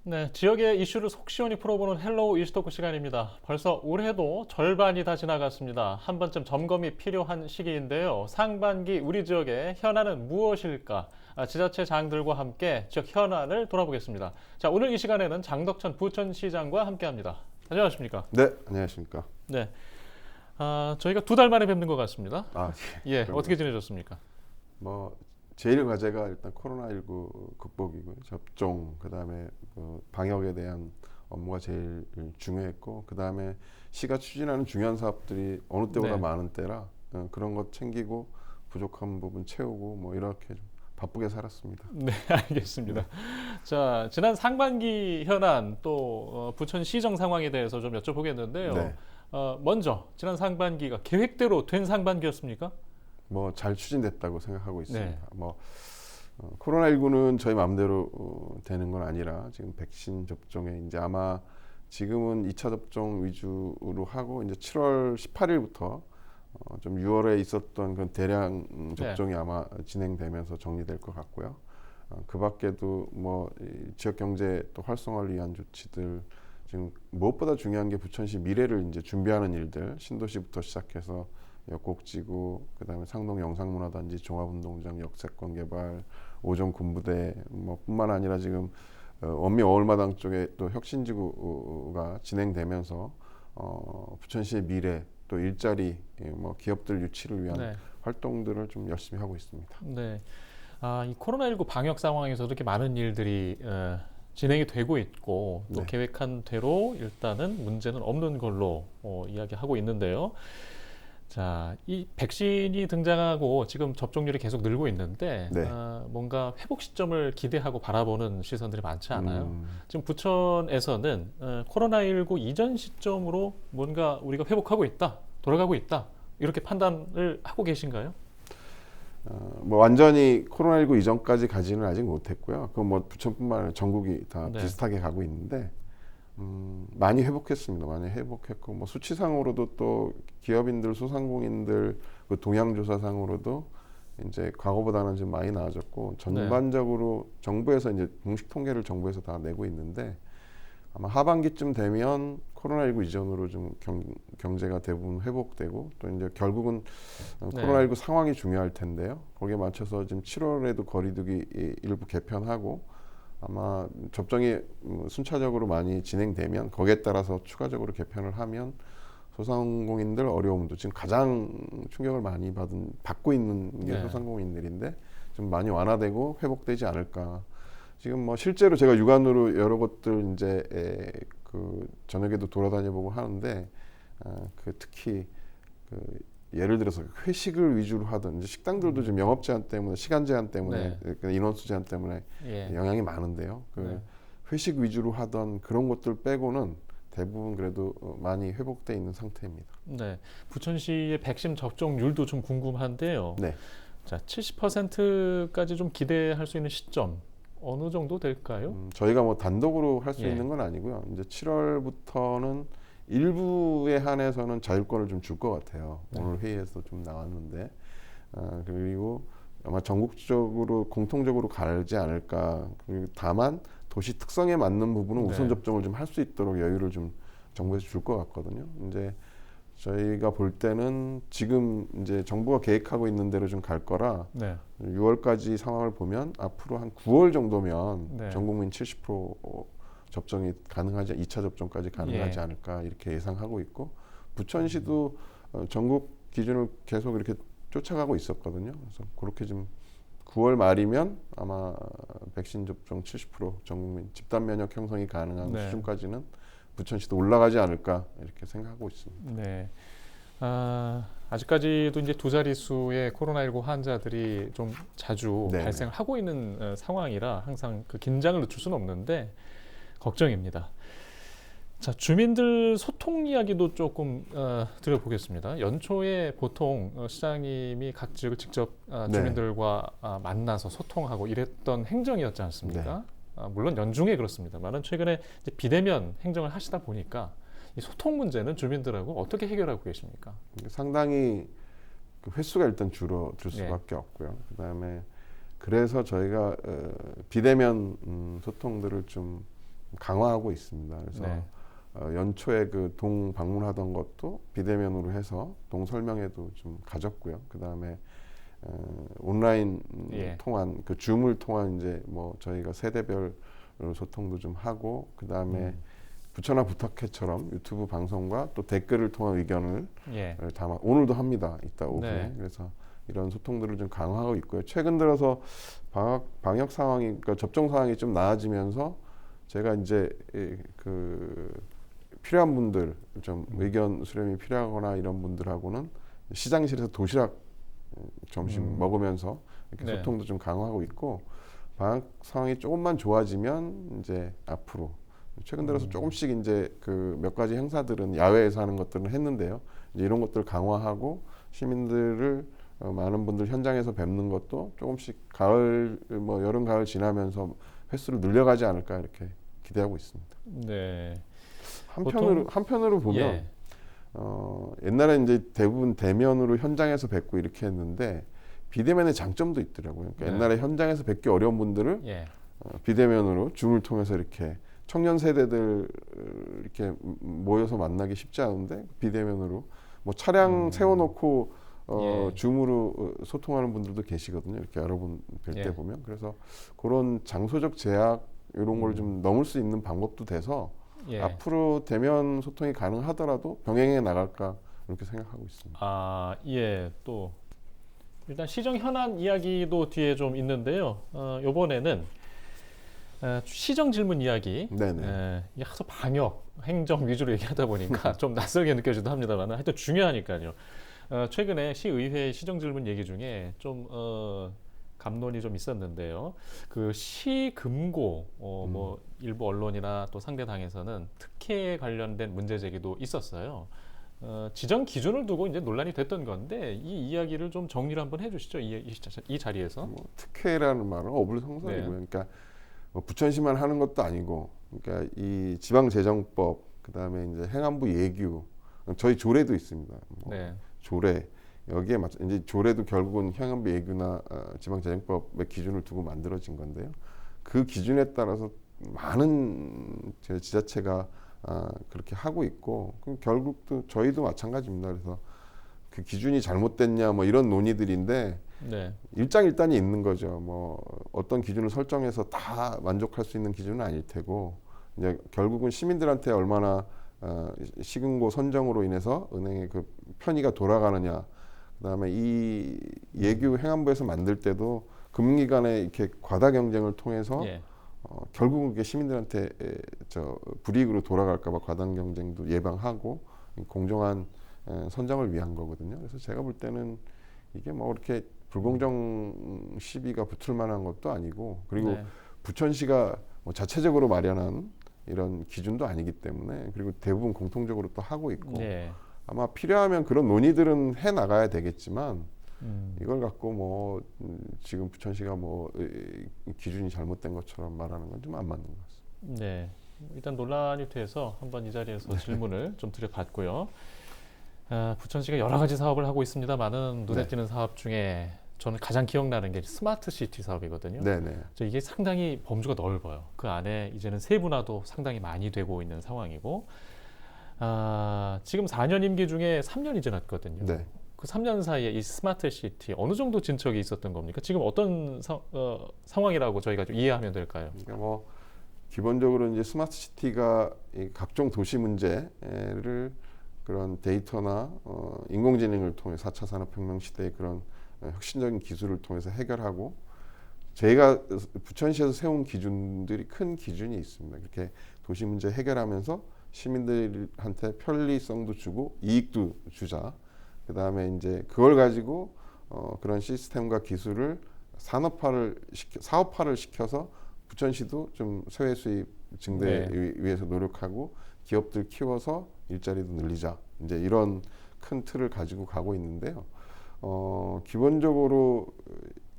네, 지역의 이슈를 속 시원히 풀어보는 헬로우 이슈토크 시간입니다. 벌써 올해도 절반이 다 지나갔습니다. 한 번쯤 점검이 필요한 시기인데요. 상반기 우리 지역의 현안은 무엇일까? 지자체장들과 함께 지역 현안을 돌아보겠습니다. 자, 오늘 이 시간에는 장덕천 부천시장과 함께합니다. 안녕하십니까? 네, 안녕하십니까. 네, 저희가 2달 만에 뵙는 것 같습니다. 아, 예, 그럼요. 어떻게 지내셨습니까? 뭐 제일 과제가 일단 코로나19 극복이고요. 접종, 그다음에 방역에 대한 업무가 제일 중요했고, 그다음에 시가 추진하는 중요한 사업들이 어느 때보다 네. 많은 때라 그런 것 챙기고 부족한 부분 채우고 뭐 이렇게 좀 바쁘게 살았습니다. 네, 알겠습니다. 자, 지난 상반기 현안 또 부천시정 상황에 대해서 좀 여쭤보겠는데요. 네, 먼저 지난 상반기가 계획대로 된 상반기였습니까? 뭐 잘 추진됐다고 생각하고 있습니다. 네, 코로나19는 저희 마음대로 되는 건 아니라 지금 백신 접종에 이제 아마 지금은 2차 접종 위주로 하고 이제 7월 18일부터 좀 6월에 있었던 그런 대량 네, 접종이 아마 진행되면서 정리될 것 같고요. 그 밖에도 이 지역 경제 또 활성화를 위한 조치들, 지금 무엇보다 중요한 게 부천시 미래를 이제 준비하는 일들, 신도시부터 시작해서 역곡지구, 그다음에 상동 영상문화단지, 종합운동장, 역세권 개발, 오전 군부대 뿐만 아니라 지금 원미 어울마당 쪽에 또 혁신지구가 진행되면서 부천시의 미래 또 일자리, 기업들 유치를 위한 네, 활동들을 좀 열심히 하고 있습니다. 네. 이 코로나19 방역 상황에서 이렇게 많은 일들이 진행이 되고 있고 또 네, 계획한 대로 일단은 문제는 없는 걸로 이야기하고 있는데요. 자, 이 백신이 등장하고 지금 접종률이 계속 늘고 있는데 네. 뭔가 회복 시점을 기대하고 바라보는 시선들이 많지 않아요? 음, 지금 부천에서는 코로나19 이전 시점으로 뭔가 우리가 회복하고 있다, 돌아가고 있다 이렇게 판단을 하고 계신가요? 완전히 코로나19 이전까지 가지는 아직 못했고요. 그건 뭐 부천뿐만 아니라 전국이 다 네, 비슷하게 가고 있는데 많이 회복했습니다. 많이 회복했고 뭐 수치상으로도 또 기업인들, 소상공인들 그 동향조사상으로도 이제 과거보다는 좀 많이 나아졌고 네, 전반적으로 정부에서 이제 공식 통계를 정부에서 다 내고 있는데 아마 하반기쯤 되면 코로나19 이전으로 좀 경제가 대부분 회복되고 또 이제 결국은 네, 코로나19 상황이 중요할 텐데요. 거기에 맞춰서 지금 7월에도 거리두기 일부 개편하고 아마 접종이 순차적으로 많이 진행되면 거기에 따라서 추가적으로 개편을 하면 소상공인들 어려움도 지금 가장 충격을 많이 받고 있는 게 네, 소상공인들인데 좀 많이 완화되고 회복되지 않을까. 지금 뭐 실제로 제가 육안으로 여러 곳들 이제 그 저녁에도 돌아다녀보고 하는데 그 특히 그 예를 들어서 회식을 위주로 하던 이제 식당들도 좀 영업 제한 때문에 시간 제한 때문에 네, 그 인원수 제한 때문에 예, 영향이 많은데요. 네. 그 회식 위주로 하던 그런 것들 빼고는 대부분 그래도 많이 회복돼 있는 상태입니다. 네, 부천시의 백신 접종률도 좀 궁금한데요. 네. 자, 70%까지 좀 기대할 수 있는 시점 어느 정도 될까요? 저희가 뭐 단독으로 할 수 예, 있는 건 아니고요. 이제 7월부터는 일부에 한해서는 자율권을 좀 줄 것 같아요. 네, 오늘 회의에서 좀 나왔는데 그리고 아마 전국적으로 공통적으로 가지 않을까. 그리고 다만 도시 특성에 맞는 부분은 우선 네, 접종을 좀 할 수 있도록 여유를 좀 정부에서 줄 것 같거든요. 이제 저희가 볼 때는 지금 이제 정부가 계획하고 있는 대로 좀 갈 거라 네, 6월까지 상황을 보면 앞으로 한 9월 정도면 네, 전 국민 70% 접종이 가능하지 2차 접종까지 가능하지 예, 않을까 이렇게 예상하고 있고 부천시도 전국 기준을 계속 이렇게 쫓아가고 있었거든요. 그래서 그렇게 좀 9월 말이면 아마 백신 접종 70%전 국민 집단 면역 형성이 가능한 네, 수준까지는 부천시도 올라가지 않을까 이렇게 생각하고 있습니다. 네. 아직까지도 이제 2자릿수의 코로나19 환자들이 좀 자주 네네. 발생하고 있는 상황이라 항상 그 긴장을 늦출 수는 없는데 걱정입니다. 자, 주민들 소통 이야기도 조금 드려보겠습니다. 연초에 보통 시장님이 각 지역을 직접 네. 주민들과 만나서 소통하고 이랬던 행정이었지 네. 않습니까? 물론 연중에 그렇습니다만은 최근에 이제 비대면 행정을 하시다 보니까 이 소통 문제는 주민들하고 어떻게 해결하고 계십니까? 상당히 그 횟수가 일단 줄어들 예, 수밖에 없고요. 그다음에 그래서 저희가 비대면 소통들을 좀 강화하고 있습니다. 그래서 네. 연초에 그 동 방문하던 것도 비대면으로 해서 동 설명회도 좀 가졌고요. 그 다음에 온라인 예. 통한 그 줌을 통한 이제 뭐 저희가 세대별 소통도 좀 하고 그 다음에 부처나 부탁해처럼 유튜브 방송과 또 댓글을 통한 의견을 예. 담아 오늘도 합니다. 이따 오후에. 네. 그래서 이런 소통들을 좀 강화하고 있고요. 최근 들어서 방역 상황이 그러니까 접종 상황이 좀 나아지면서 제가 이제 그 필요한 분들 좀 의견 수렴이 필요하거나 이런 분들하고는 시장실에서 도시락 점심 먹으면서 이렇게 네. 소통도 좀 강화하고 있고 방역 상황이 조금만 좋아지면 이제 앞으로 최근 들어서 조금씩 이제 그 몇 가지 행사들은 야외에서 하는 것들은 했는데요. 이제 이런 것들을 강화하고 시민들을 많은 분들 현장에서 뵙는 것도 조금씩 가을 뭐 여름 가을 지나면서 횟수를 늘려가지 않을까 이렇게 기대하고 있습니다. 네. 한편으로 보면 예. 옛날에 이제 대부분 대면으로 현장에서 뵙고 이렇게 했는데 비대면의 장점도 있더라고요. 그러니까 네. 옛날에 현장에서 뵙기 어려운 분들을 예. 비대면으로 줌을 통해서 이렇게 청년 세대들 이렇게 모여서 만나기 쉽지 않은데 비대면으로 뭐 차량 세워놓고 예. 줌으로 소통하는 분들도 계시거든요. 이렇게 여러 분 뵐 때 예. 보면 그래서 그런 장소적 제약 이런 걸 좀 넘을 수 있는 방법도 돼서 예. 앞으로 대면 소통이 가능하더라도 병행해 나갈까 이렇게 생각하고 있습니다. 아, 예. 또 일단 시정 현안 이야기도 뒤에 좀 있는데요. 이번에는 시정 질문 이야기. 네네. 이게 하도 방역, 행정 위주로 얘기하다 보니까 좀 낯설게 느껴지도 합니다만 하여튼 중요하니까요. 최근에 시의회 시정 질문 얘기 중에 좀 감론이 좀 있었는데요. 그 시금고 뭐 일부 언론이나 또 상대 당에서는 특혜 관련된 문제 제기도 있었어요. 지정 기준을 두고 이제 논란이 됐던 건데 이 이야기를 좀 정리를 한번 해주시죠. 이 자리에서. 뭐 특혜라는 말은 어불성설이고요. 네. 그러니까 뭐 부천시만 하는 것도 아니고, 그러니까 이 지방재정법, 그다음에 이제 행안부 예규, 저희 조례도 있습니다. 뭐 네. 조례 여기에 맞춰 이제 조례도 결국은 행안부 예규나 지방재정법의 기준을 두고 만들어진 건데요. 그 기준에 따라서 많은 지자체가 그렇게 하고 있고, 그럼 결국 또 저희도 마찬가지입니다. 그래서 그 기준이 잘못됐냐 뭐 이런 논의들인데 네. 일장일단이 있는 거죠. 뭐 어떤 기준을 설정해서 다 만족할 수 있는 기준은 아닐 테고 이제 결국은 시민들한테 얼마나 시금고 선정으로 인해서 은행의 그 편의가 돌아가느냐. 그다음에 이 예규 행안부에서 만들 때도 금융기관의 이렇게 과다 경쟁을 통해서 예. 결국은 그게 시민들한테 불이익으로 돌아갈까봐 과다 경쟁도 예방하고 공정한 선정을 위한 거거든요. 그래서 제가 볼 때는 이게 뭐 이렇게 불공정 시비가 붙을 만한 것도 아니고 그리고 네. 부천시가 뭐 자체적으로 마련한 이런 기준도 아니기 때문에 그리고 대부분 공통적으로 또 하고 있고 네. 아마 필요하면 그런 논의들은 해 나가야 되겠지만 이걸 갖고 뭐 지금 부천시가 뭐 기준이 잘못된 것처럼 말하는 건 좀 안 맞는 것 같습니다. 네. 일단 논란이 돼서 한번 이 자리에서 질문을 좀 드려봤고요. 부천시가 여러 가지 사업을 하고 있습니다만은 눈에 네. 띄는 사업 중에 저는 가장 기억나는 게 스마트 시티 사업이거든요. 네네. 이게 상당히 범주가 넓어요. 그 안에 이제는 세분화도 상당히 많이 되고 있는 상황이고, 지금 4년 임기 중에 3년이 지났거든요. 네. 그 3년 사이에 이 스마트 시티 어느 정도 진척이 있었던 겁니까? 지금 어떤 상황이라고 저희가 좀 이해하면 될까요? 그러니까 뭐 기본적으로 이제 스마트 시티가 이 각종 도시 문제를 그런 데이터나 인공지능을 통해 4차 산업혁명 시대의 그런 혁신적인 기술을 통해서 해결하고 저희가 부천시에서 세운 기준들이 큰 기준이 있습니다. 그렇게 도시 문제 해결하면서 시민들한테 편리성도 주고 이익도 주자. 그 다음에 이제 그걸 가지고 그런 시스템과 기술을 사업화를 시켜서 부천시도 좀 세외 수입 증대 위해서 노력하고 기업들 키워서 일자리도 늘리자. 이제 이런 큰 틀을 가지고 가고 있는데요. 기본적으로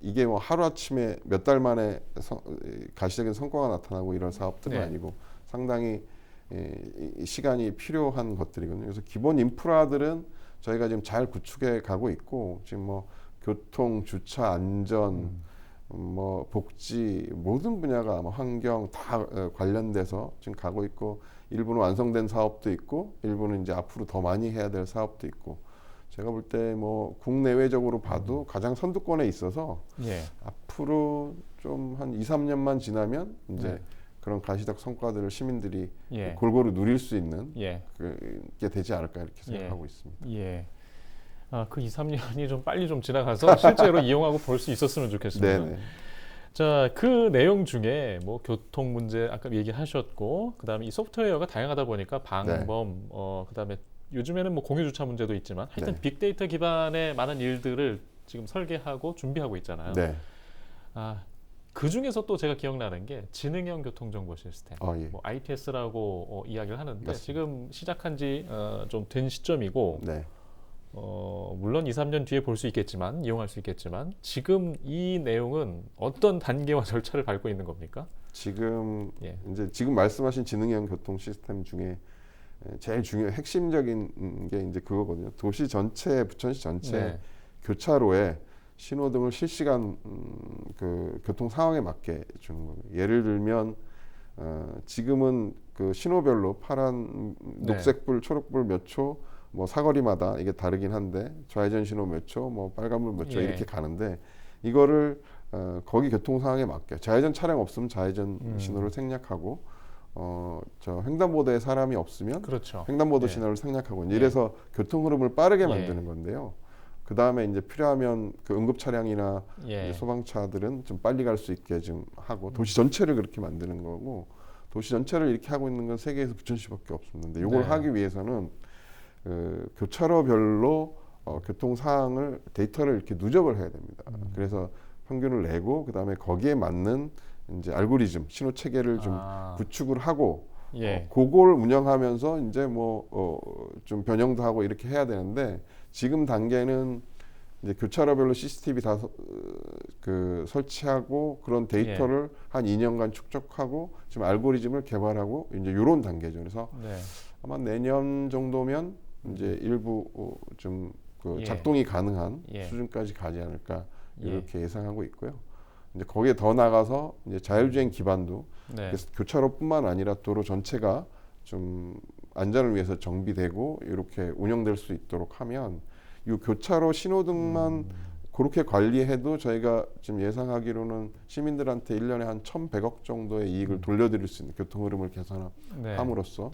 이게 뭐 하루아침에 몇 달 만에 가시적인 성과가 나타나고 이런 사업들은 네. 아니고 상당히 시간이 필요한 것들이거든요. 그래서 기본 인프라들은 저희가 지금 잘 구축해 가고 있고 지금 뭐 교통, 주차, 안전, 뭐 복지 모든 분야가 아마 환경 다 관련돼서 지금 가고 있고 일부는 완성된 사업도 있고 일부는 이제 앞으로 더 많이 해야 될 사업도 있고 제가 볼 때 뭐 국내외적으로 봐도 가장 선두권에 있어서 예. 앞으로 좀 한 2, 3년만 지나면 이제 네. 그런 가시적 성과들을 시민들이 예. 골고루 누릴 수 있는 예. 그게 되지 않을까 이렇게 생각하고 예. 있습니다. 예. 아, 그 2, 3년이 좀 빨리 좀 지나가서 실제로 이용하고 볼 수 있었으면 좋겠습니다. 네네. 자, 그 내용 중에 뭐 교통 문제 아까 얘기하셨고, 그다음에 이 소프트웨어가 다양하다 보니까 방범, 그다음에 요즘에는 뭐 공유 주차 문제도 있지만 하여튼 네. 빅데이터 기반의 많은 일들을 지금 설계하고 준비하고 있잖아요. 네. 아, 그 중에서 또 제가 기억나는 게 지능형 교통정보 시스템, 예. 뭐 ITS라고 이야기를 하는데 맞습니다. 지금 시작한 지 좀 된 시점이고, 네. 물론 2, 3년 뒤에 볼 수 있겠지만 이용할 수 있겠지만 지금 이 내용은 어떤 단계와 절차를 밟고 있는 겁니까? 지금 예. 이제 지금 말씀하신 지능형 교통 시스템 중에 제일 핵심적인 게 이제 그거거든요. 도시 전체, 부천시 전체 네. 교차로에 신호등을 실시간 그 교통 상황에 맞게 주는 겁니다. 예를 들면 지금은 그 신호별로 파란, 녹색불, 초록불 몇 초, 뭐 사거리마다 이게 다르긴 한데 좌회전 신호 몇 초, 뭐 빨간불 몇 초 예. 이렇게 가는데 이거를 거기 교통 상황에 맞게 좌회전 차량 없으면 좌회전 신호를 생략하고 저 횡단보도에 사람이 없으면 그렇죠. 횡단보도 예. 신호를 생략하고 이래서 교통 흐름을 빠르게 예. 만드는 건데요. 그 다음에 이제 필요하면 그 응급 차량이나 예. 이제 소방차들은 좀 빨리 갈 수 있게 좀 하고 도시 전체를 그렇게 만드는 거고 도시 전체를 이렇게 하고 있는 건 세계에서 부천시밖에 없었는데 이걸 네. 하기 위해서는 교차로별로 교통 사항을 데이터를 이렇게 누적을 해야 됩니다. 그래서 평균을 내고 그 다음에 거기에 맞는 이제 알고리즘 신호 체계를 좀 구축을 하고 예. 그걸 운영하면서 이제 뭐 좀 변형도 하고 이렇게 해야 되는데 지금 단계는 이제 교차로별로 CCTV 다 설치하고 그런 데이터를 한 2년간 축적하고 지금 알고리즘을 개발하고 이제 이런 단계죠. 그래서 네. 아마 내년 정도면 이제 일부 좀 그 예. 작동이 가능한 예. 수준까지 가지 않을까 예. 이렇게 예상하고 있고요. 이제 거기에 더 나가서 이제 자율주행 기반도 네. 교차로뿐만 아니라 도로 전체가 좀 안전을 위해서 정비되고 이렇게 운영될 수 있도록 하면 이 교차로 신호등만 그렇게 관리해도 저희가 지금 예상하기로는 시민들한테 1년에 한 1,100억 정도의 이익을 돌려드릴 수 있는 교통 흐름을 개선함으로써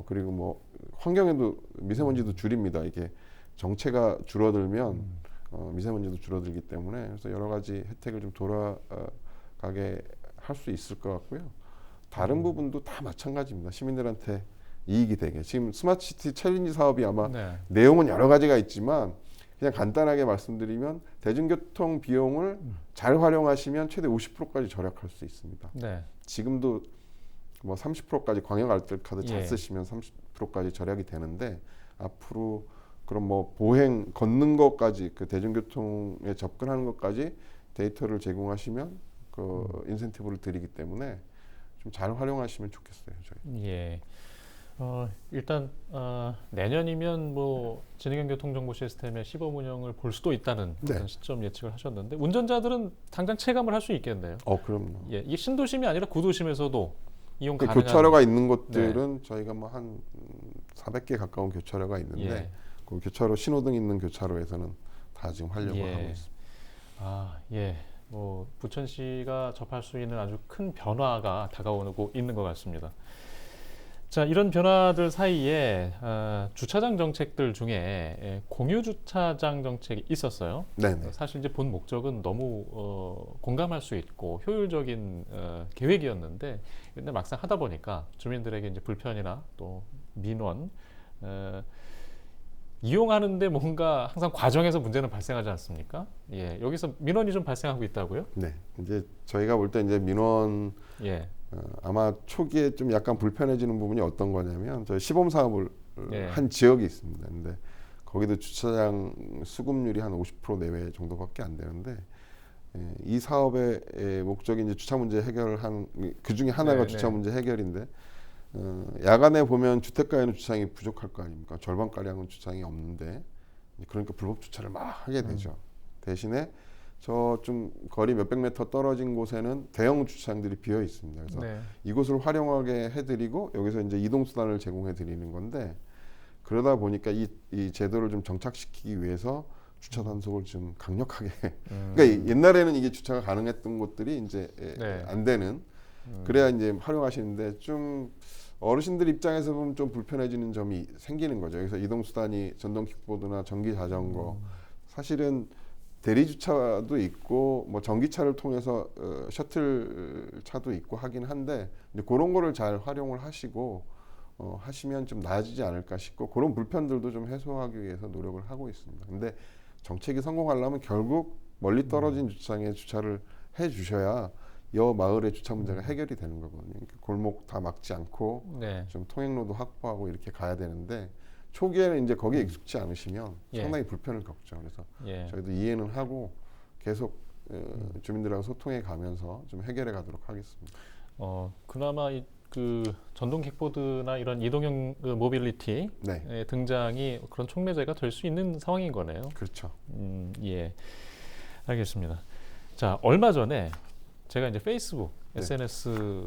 그리고 뭐 환경에도 미세먼지도 줄입니다. 이게 정체가 줄어들면 미세먼지도 줄어들기 때문에 그래서 여러 가지 혜택을 좀 돌아가게 할 수 있을 것 같고요. 다른 부분도 다 마찬가지입니다. 시민들한테 이익이 되게. 지금 스마트시티 챌린지 사업이 아마 네. 내용은 여러 가지가 있지만 그냥 간단하게 말씀드리면 대중교통 비용을 잘 활용하시면 최대 50%까지 절약할 수 있습니다. 네. 지금도 뭐 30%까지 광역 알뜰카드 잘 예. 쓰시면 30%까지 절약이 되는데 앞으로 그럼 뭐 보행 걷는 것까지 그 대중교통에 접근하는 것까지 데이터를 제공하시면 그 인센티브를 드리기 때문에 좀 잘 활용하시면 좋겠어요. 저희. 예. 일단 내년이면 뭐 지능형 교통정보 시스템의 시범 운영을 볼 수도 있다는 네. 어떤 시점 예측을 하셨는데 운전자들은 당장 체감을 할 수 있겠네요. 그럼요. 예, 이게 신도심이 아니라 구도심에서도 이용 그 가능한 교차로가 있는 곳들은 저희가 뭐 한 400개 가까운 교차로가 있는데 예. 그 교차로 신호등 있는 교차로에서는 다 지금 하려고 예. 하고 있습니다. 예. 뭐 부천시가 접할 수 있는 아주 큰 변화가 다가오고 있는 것 같습니다. 자, 이런 변화들 사이에 주차장 정책들 중에 공유 주차장 정책이 있었어요. 네네. 사실 이제 본 목적은 너무 공감할 수 있고 효율적인 계획이었는데, 근데 막상 하다 보니까 주민들에게 이제 불편이나 또 민원 이용하는데 뭔가 항상 과정에서 문제는 발생하지 않습니까? 예, 여기서 민원이 좀 발생하고 있다고요? 네. 이제 저희가 볼 때 이제 민원 예, 아마 초기에 좀 약간 불편해지는 부분이 어떤 거냐면 저희 시범 사업을 예. 한 지역이 있습니다. 근데 거기도 주차장 수급률이 한 50% 내외 정도밖에 안 되는데 이 사업의 목적이 이제 주차 문제 해결한 그 중에 하나가 네, 주차 네. 문제 해결인데 야간에 보면 주택가에는 주차장이 부족할 거 아닙니까? 절반 가량은 주차장이 없는데 그러니까 불법 주차를 막 하게 되죠. 대신에 저 좀 거리 몇백 미터 떨어진 곳에는 대형 주차장들이 비어 있습니다. 그래서 네. 이곳을 활용하게 해드리고 여기서 이제 이동 수단을 제공해 드리는 건데 그러다 보니까 이 제도를 좀 정착시키기 위해서 주차 단속을 좀 강력하게 그러니까 옛날에는 이게 주차가 가능했던 곳들이 이제 네. 안 되는 그래야 이제 활용하시는데 좀 어르신들 입장에서 보면 좀 불편해지는 점이 생기는 거죠. 그래서 이동 수단이 전동 킥보드나 전기 자전거 사실은 대리 주차도 있고 뭐 전기차를 통해서 셔틀 차도 있고 하긴 한데 이제 그런 거를 잘 활용을 하시고 하시면 좀 나아지지 않을까 싶고 그런 불편들도 좀 해소하기 위해서 노력을 하고 있습니다. 근데 정책이 성공하려면 결국 멀리 떨어진 주차장에 주차를 해 주셔야 이 마을의 주차 문제가 해결이 되는 거거든요. 그러니까 골목 다 막지 않고 네. 좀 통행로도 확보하고 이렇게 가야 되는데 초기에는 이제 거기에 익숙지 않으시면 예. 상당히 불편을 겪죠. 그래서 예. 저희도 이해는 하고 계속 주민들하고 소통해 가면서 좀 해결해 가도록 하겠습니다. 그나마 그 전동 킥보드나 이런 이동형 그 모빌리티 네, 등장이 그런 촉매제가 될 수 있는 상황인 거네요. 그렇죠. 예, 알겠습니다. 자, 얼마 전에 제가 이제 페이스북 네. SNS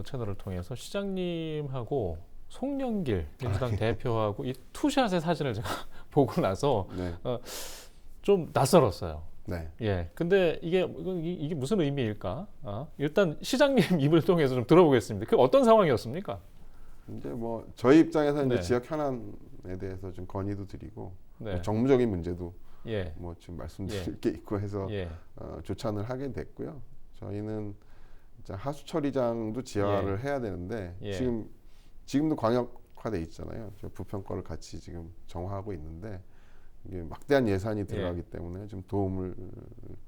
채널을 통해서 시장님하고 송영길 민주당 대표하고 이 투샷의 사진을 제가 보고 나서 네, 좀 낯설었어요. 네. 예, 근데 이게 무슨 의미일까? 일단 시장님 입을 통해서 좀 들어보겠습니다. 그 어떤 상황이었습니까? 이제 뭐 저희 입장에서 이제 네. 지역 현안에 대해서 좀 건의도 드리고 네. 뭐 정무적인 문제도 예, 뭐 좀 말씀드릴 게 있고 해서 예, 조찬을 하게 됐고요. 저희는 이제 하수 처리장도 지하화를 해야 되는데 예. 지금도 광역화돼 있잖아요. 저 부평 거를 같이 지금 정화하고 있는데 이게 막대한 예산이 들어가기 때문에 좀 도움을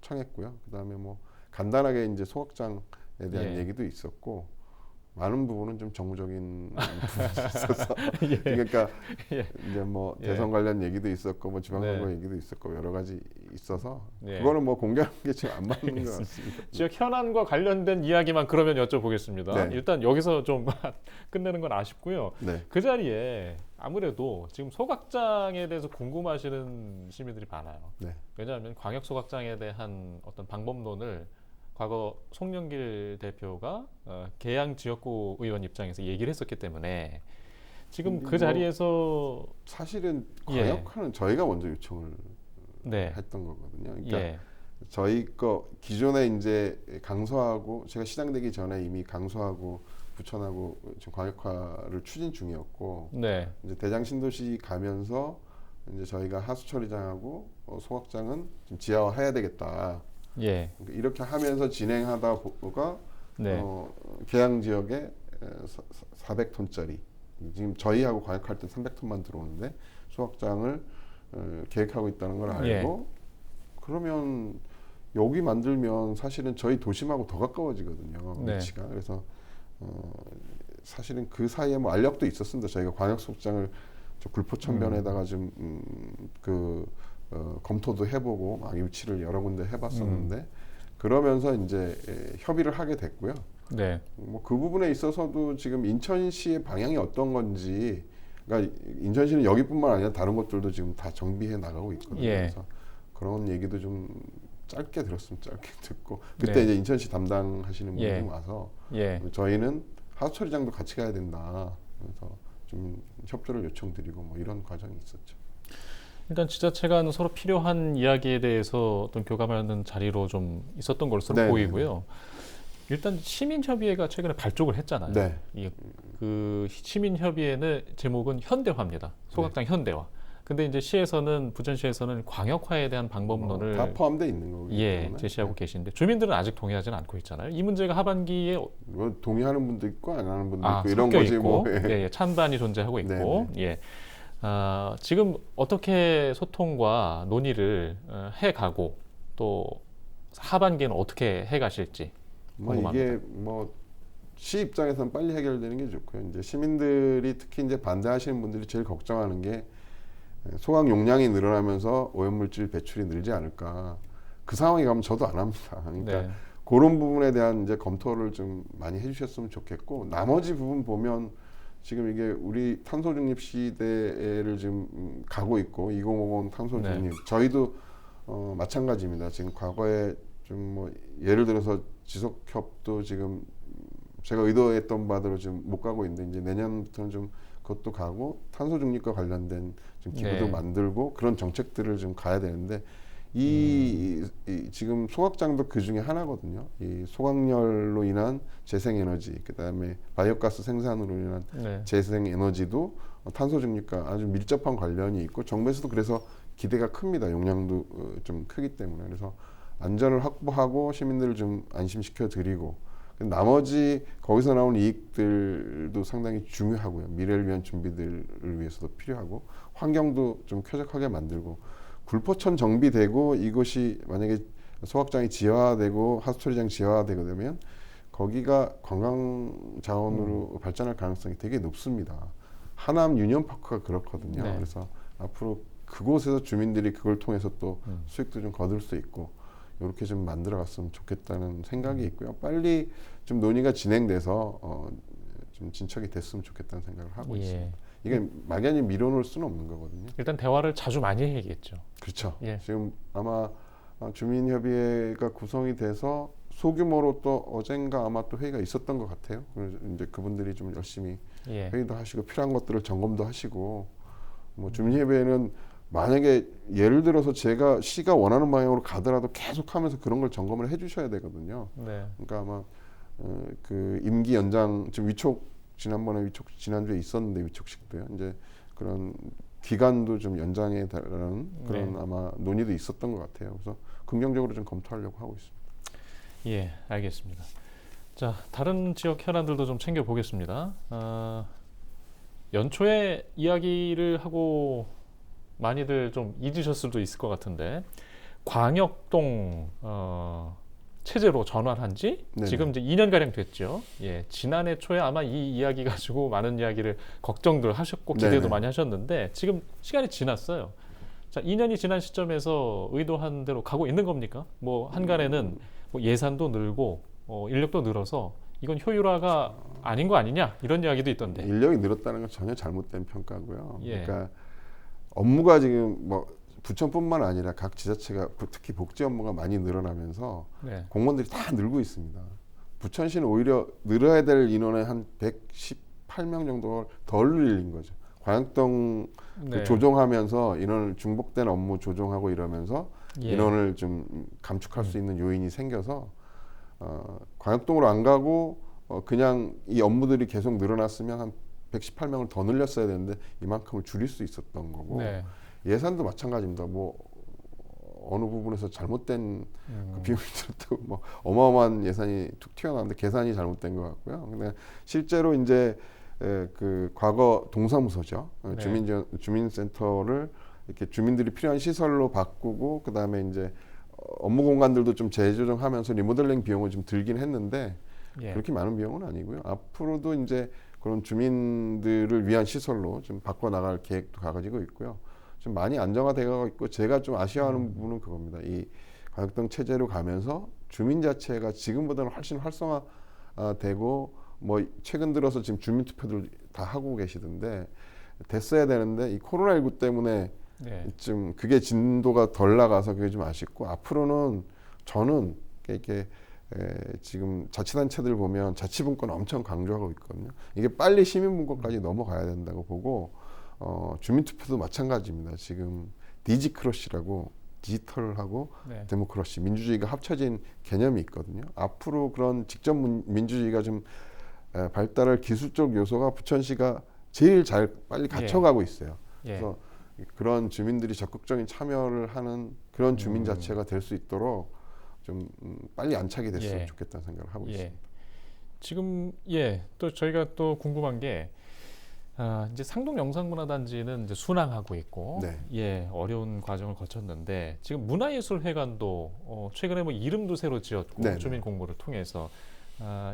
청했고요. 그다음에 뭐 간단하게 이제 소각장에 대한 예. 얘기도 있었고 많은 부분은 좀 정무적인 부분이 있어서 예. 그러니까 예. 이제 뭐 예. 대선 관련 얘기도 있었고 뭐 지방선거 네. 얘기도 있었고 여러 가지 있어서 예. 그거는 뭐 공개하는 게 지금 안 맞는 것 같습니다. 지역 현안과 관련된 이야기만 그러면 여쭤보겠습니다. 네. 일단 여기서 좀 끝내는 건 아쉽고요. 네, 그 자리에 아무래도 지금 소각장에 대해서 궁금하시는 시민들이 많아요. 네, 왜냐하면 광역 소각장에 대한 어떤 방법론을 과거 송영길 대표가 계양 지역구 의원 입장에서 얘기를 했었기 때문에 지금 그 뭐 자리에서 사실은 예. 광역화는 저희가 먼저 요청을 네, 했던 거거든요. 그러니까 예, 저희 거 기존에 이제 강서하고 제가 시장 되기 전에 이미 강서하고 부천하고 지금 광역화를 추진 중이었고 네, 이제 대장 신도시 가면서 이제 저희가 하수 처리장하고 소각장은 좀 지하화해야 되겠다. 예, 그러니까 이렇게 하면서 진행하다 보가 네, 계양 지역에 400톤짜리 지금 저희하고 광역할 때 300톤만 들어오는데 소각장을 계획하고 있다는 걸 알고 예. 그러면 여기 만들면 사실은 저희 도심하고 더 가까워지거든요. 네. 위치가. 그래서 사실은 그 사이에 뭐 알력도 있었습니다. 저희가 광역 소각장을 저 굴포천변에다가 좀 검토도 해보고 막 유치를 여러 군데 해봤었는데 그러면서 이제 협의를 하게 됐고요. 네, 뭐 그 부분에 있어서도 지금 인천시의 방향이 어떤 건지, 그러니까 인천시는 여기뿐만 아니라 다른 것들도 지금 다 정비해 나가고 있거든요. 예. 그래서 그런 얘기도 좀 짧게 들었으면 짧게 듣고 그때 네. 이제 인천시 담당하시는 분이 예. 와서 예. 저희는 하수처리장도 같이 가야 된다. 그래서 좀 협조를 요청드리고 뭐 이런 과정이 있었죠. 일단 지자체간 서로 필요한 이야기에 대해서 어떤 교감하는 자리로 좀 있었던 것으로 네, 보이고요. 일단 시민협의회가 최근에 발족을 했잖아요. 네. 그 시민협의회는 제목은 현대화입니다. 소각장 현대화. 근데 이제 시에서는 부천시에서는 광역화에 대한 방법론을 다 포함되어 있는 거기 때문에 제시하고 계신데 주민들은 아직 동의하지는 않고 있잖아요. 이 문제가 하반기에 뭐 동의하는 분도 있고 안 하는 분도 있고 이런 섞여 거지 있고, 뭐. 예, 찬반이 존재하고 있고, 네, 예. 지금 어떻게 소통과 논의를 해가고 또 하반기에는 어떻게 해가실지 뭐 궁금합니다. 이게 뭐 시 입장에서는 빨리 해결되는 게 좋고요. 이제 시민들이 특히 이제 반대하시는 분들이 제일 걱정하는 게 소각 용량이 늘어나면서 오염물질 배출이 늘지 않을까. 그 상황에 가면 저도 안 합니다. 그러니까 네. 그런 부분에 대한 이제 검토를 좀 많이 해주셨으면 좋겠고 나머지 부분 보면 지금 이게 우리 탄소 중립 시대를 지금 가고 있고 2050 탄소 중립 저희도 마찬가지입니다. 지금 과거에 좀 뭐 예를 들어서 지속협도 지금 제가 의도했던 바대로 지금 못 가고 있는데 이제 내년부터는 좀 그것도 가고 탄소 중립과 관련된 좀 기구도 네. 만들고 그런 정책들을 좀 가야 되는데 이 지금 소각장도 그 중에 하나거든요. 이 소각열로 인한 재생에너지, 그다음에 바이오가스 생산으로 인한 네. 재생에너지도 탄소 중립과 아주 밀접한 관련이 있고 정부에서도 그래서 기대가 큽니다. 용량도 좀 크기 때문에. 그래서 안전을 확보하고 시민들을 좀 안심시켜 드리고 나머지 거기서 나온 이익들도 상당히 중요하고요. 미래를 위한 준비들을 위해서도 필요하고 환경도 좀 쾌적하게 만들고 굴포천 정비되고 이곳이 만약에 소각장이 지하화되고 하수처리장 지하화되게 되면 거기가 관광 자원으로 발전할 가능성이 되게 높습니다. 하남 유니온파크가 그렇거든요. 네. 그래서 앞으로 그곳에서 주민들이 그걸 통해서 또 수익도 좀 거둘 수 있고 이렇게 좀 만들어 갔으면 좋겠다는 생각이 있고요. 빨리 좀 논의가 진행돼서 좀 진척이 됐으면 좋겠다는 생각을 하고 예. 있습니다. 이게 막연히 미뤄놓을 수는 없는 거거든요. 일단 대화를 자주 많이 해야겠죠. 그렇죠. 예. 지금 아마 주민협의회가 구성이 돼서 소규모로 또 어젠가 아마 또 회의가 있었던 것 같아요. 그래서 이제 그분들이 좀 열심히 예. 회의도 하시고 필요한 것들을 점검도 하시고 뭐 주민협의회는 만약에 예를 들어서 제가 시가 원하는 방향으로 가더라도 계속하면서 그런 걸 점검을 해주셔야 되거든요. 네. 그러니까 아마 그 임기 연장 지금 지난번에 지난주에 있었는데 위촉식도요. 이제 그런 기간도 좀 연장해 달라는 그런 네. 아마 논의도 있었던 것 같아요. 그래서 긍정적으로 좀 검토하려고 하고 있습니다. 예, 알겠습니다. 자, 다른 지역 현안들도 좀 챙겨 보겠습니다. 연초에 이야기를 하고 많이들 좀 잊으셨을 수도 있을 것 같은데 광역동 체제로 전환한 지 네네. 지금 이제 2년 가량 됐죠. 예, 지난해 초에 아마 이 이야기 가지고 많은 이야기를 걱정들 하셨고 기대도 네네. 많이 하셨는데 지금 시간이 지났어요. 자, 2년이 지난 시점에서 의도한 대로 가고 있는 겁니까? 뭐 한간에는 뭐 예산도 늘고 인력도 늘어서 이건 효율화가 아닌 거 아니냐 이런 이야기도 있던데. 인력이 늘었다는 건 전혀 잘못된 평가고요. 예. 그러니까 업무가 지금 뭐 부천뿐만 아니라 각 지자체가 특히 복지 업무가 많이 늘어나면서 네. 공무원들이 다 늘고 있습니다. 부천시는 오히려 늘어야 될 인원의 한 118명 정도 덜 늘린 거죠. 광역동 네. 조정하면서 인원을 중복된 업무 조정하고 이러면서 예. 인원을 좀 감축할 수 있는 요인이 생겨서 광역동으로 안 가고 그냥 이 업무들이 계속 늘어났으면 한 118명을 더 늘렸어야 되는데 이만큼을 줄일 수 있었던 거고 네. 예산도 마찬가지입니다. 뭐 어느 부분에서 잘못된 그 비용들도 뭐 어마어마한 예산이 툭 튀어나왔는데 계산이 잘못된 것 같고요. 근데 실제로 이제 그 과거 동사무소죠. 네. 주민센터를 이렇게 주민들이 필요한 시설로 바꾸고 그 다음에 이제 업무 공간들도 좀 재조정하면서 리모델링 비용은 좀 들긴 했는데 예. 그렇게 많은 비용은 아니고요. 앞으로도 이제 그런 주민들을 위한 시설로 좀 바꿔 나갈 계획도 가지고 있고요. 좀 많이 안정화되고 있고 제가 좀 아쉬워하는 부분은 그겁니다. 이 광역동 체제로 가면서 주민 자체가 지금보다는 훨씬 활성화되고 뭐 최근 들어서 지금 주민투표들 다 하고 계시던데 됐어야 되는데 이 코로나19 때문에 네. 좀 그게 진도가 덜 나가서 그게 좀 아쉽고 앞으로는 저는 이렇게 지금 자치단체들 보면 자치분권 엄청 강조하고 있거든요. 이게 빨리 시민분권까지 넘어가야 된다고 보고 주민투표도 마찬가지입니다. 지금 디지크러시라고 디지털하고 네. 데모크러시 민주주의가 합쳐진 개념이 있거든요. 앞으로 그런 직접 민주주의가 좀 발달할 기술적 요소가 부천시가 제일 잘 빨리 갖춰가고 있어요. 예. 그래서 그런 주민들이 적극적인 참여를 하는 그런 주민 자체가 될 수 있도록 좀 빨리 안착이 됐으면 예. 좋겠다는 생각을 하고 예. 있습니다. 지금 또 저희가 또 궁금한 게 이제 상동 영상문화단지는 이제 순항하고 있고 네. 어려운 과정을 거쳤는데 지금 문화예술회관도 최근에 뭐 이름도 새로 지었고 네, 주민 네. 공모를 통해서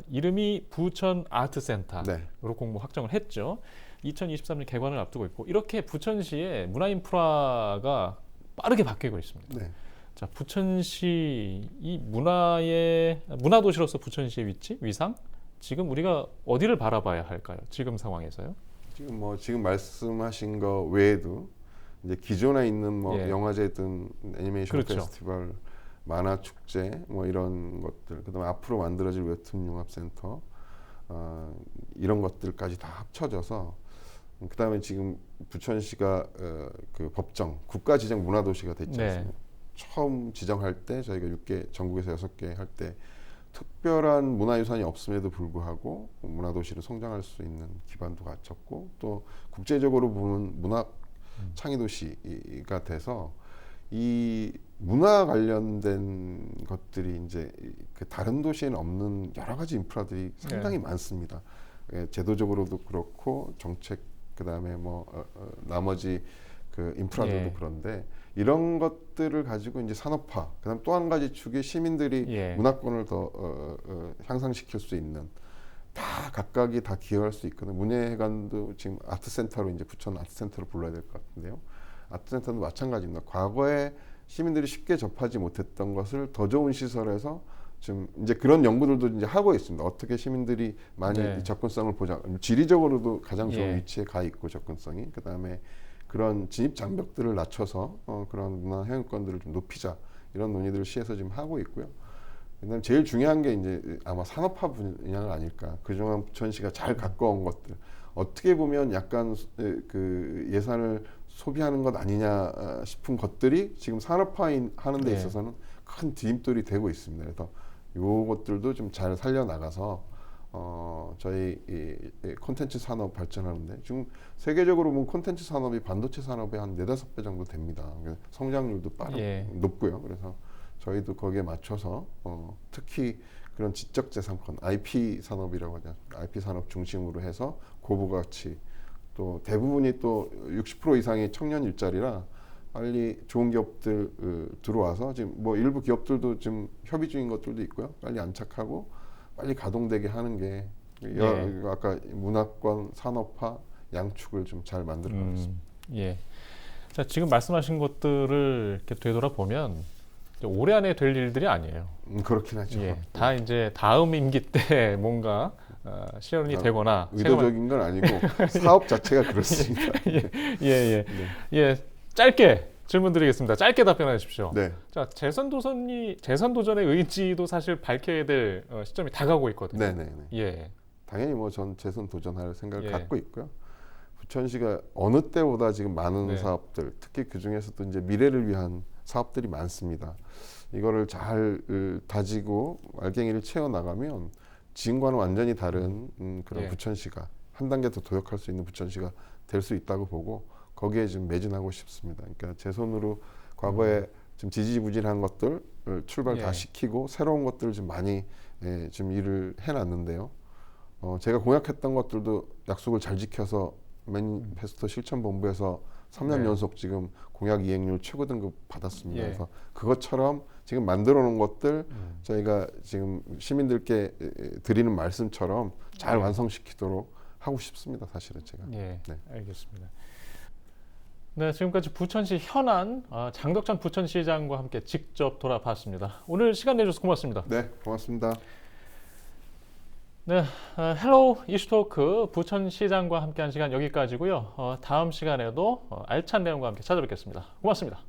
이름이 부천 아트센터로 네. 공모 확정을 했죠. 2023년 개관을 앞두고 있고 이렇게 부천시의 문화 인프라가 빠르게 바뀌고 있습니다. 네. 자, 부천시 이 문화 도시로서 부천시의 위치, 위상 지금 우리가 어디를 바라봐야 할까요? 지금 상황에서요? 지금 말씀하신 거 외에도 이제 기존에 있는 뭐 예. 영화제든 애니메이션 그렇죠. 페스티벌, 만화 축제 뭐 이런 것들, 그다음에 앞으로 만들어질 웹툰 융합센터 이런 것들까지 다 합쳐져서 그다음에 지금 부천시가 그 법정 국가지정 문화도시가 됐지 네. 않습니까? 처음 지정할 때 저희가 6개 전국에서 6개 할 때 특별한 문화유산이 없음에도 불구하고 문화도시로 성장할 수 있는 기반도 갖췄고 또 국제적으로 보면 문화 창의도시가 돼서 이 문화 관련된 것들이 이제 그 다른 도시에는 없는 여러 가지 인프라들이 상당히 많습니다. 제도적으로도 그렇고 정책 그다음에 뭐 나머지 그 인프라들도 예. 그런데 이런 것들을 가지고 이제 산업화 그다음 또 한 가지 축이 시민들이 예. 문화권을 더 향상시킬 수 있는 다 각각이 다 기여할 수 있거든요. 문예회관도 지금 아트센터로 이제 부천 아트센터로 불러야 될 것 같은데요. 아트센터도 마찬가지입니다. 과거에 시민들이 쉽게 접하지 못했던 것을 더 좋은 시설에서 지금 이제 그런 연구들도 이제 하고 있습니다. 어떻게 시민들이 많이 네. 접근성을 보장, 지리적으로도 가장 좋은 예. 위치에 가 있고 접근성이 그 다음에 그런 진입 장벽들을 낮춰서 그런 문화 행위권들을 좀 높이자 이런 논의들을 시에서 지금 하고 있고요. 그다음 제일 중요한 게 이제 아마 산업화 분야가 아닐까. 그동안 부천시가 잘 가꿔온 것들 어떻게 보면 약간 그 예산을 소비하는 것 아니냐 싶은 것들이 지금 산업화 하는 데 네. 있어서는 큰 디딤돌이 되고 있습니다. 그래서 요것들도 좀 잘 살려 나가서 저희 이 콘텐츠 산업 발전하는데 지금 세계적으로 보면 콘텐츠 산업이 반도체 산업의 한 4-5배 정도 됩니다. 성장률도 예. 높고요. 그래서 저희도 거기에 맞춰서 특히 그런 지적재산권, IP 산업이라고 하죠. IP 산업 중심으로 해서 고부가치 또 대부분이 또 60% 이상이 청년 일자리라 빨리 좋은 기업들 들어와서 지금 뭐 일부 기업들도 지금 협의 중인 것들도 있고요. 빨리 안착하고 빨리 가동되게 하는 게 예. 아까 문화권 산업화 양축을 좀 잘 만들어가고 있습니다. 예. 자, 지금 말씀하신 것들을 이렇게 되돌아보면 올해 안에 될 일들이 아니에요. 그렇긴 하죠. 예. 다 이제 다음 임기 때 뭔가 실현이 되거나 의도적인 건 아니고 사업 자체가 그렇습니다. 예. 네. 예. 짧게 질문 드리겠습니다. 짧게 답변해 주십시오. 네. 자, 재선 도전의 의지도 사실 밝혀야 될 시점이 다가오고 있거든요. 네네네. 예. 당연히 뭐 전 재선 도전할 생각을 예. 갖고 있고요. 부천시가 어느 때보다 지금 많은 네. 사업들, 특히 그 중에서도 이제 미래를 위한 사업들이 많습니다. 이거를 잘 다지고 알갱이를 채워 나가면 지금과는 완전히 다른 그런 예. 부천시가 한 단계 더 도약할 수 있는 부천시가 될 수 있다고 보고 거기에 지금 매진하고 싶습니다. 그러니까 제 손으로 과거에 좀 지지부진한 것들 출발 예. 다 시키고 새로운 것들을 좀 많이 지금 일을 해놨는데요. 제가 공약했던 것들도 약속을 잘 지켜서 매니페스토 실천본부에서 3년 네. 연속 지금 공약 이행률 최고 등급 받았습니다. 예. 그래서 그것처럼 지금 만들어 놓은 것들 저희가 지금 시민들께 드리는 말씀처럼 잘 완성시키도록 하고 싶습니다. 사실은 제가. 예. 네. 알겠습니다. 네, 지금까지 부천시 현안 장덕찬 부천시장과 함께 직접 돌아봤습니다. 오늘 시간 내주셔서 고맙습니다. 네, 고맙습니다. 네, 헬로우 이슈토크 부천시장과 함께한 시간 여기까지고요. 다음 시간에도 알찬 내용과 함께 찾아뵙겠습니다. 고맙습니다.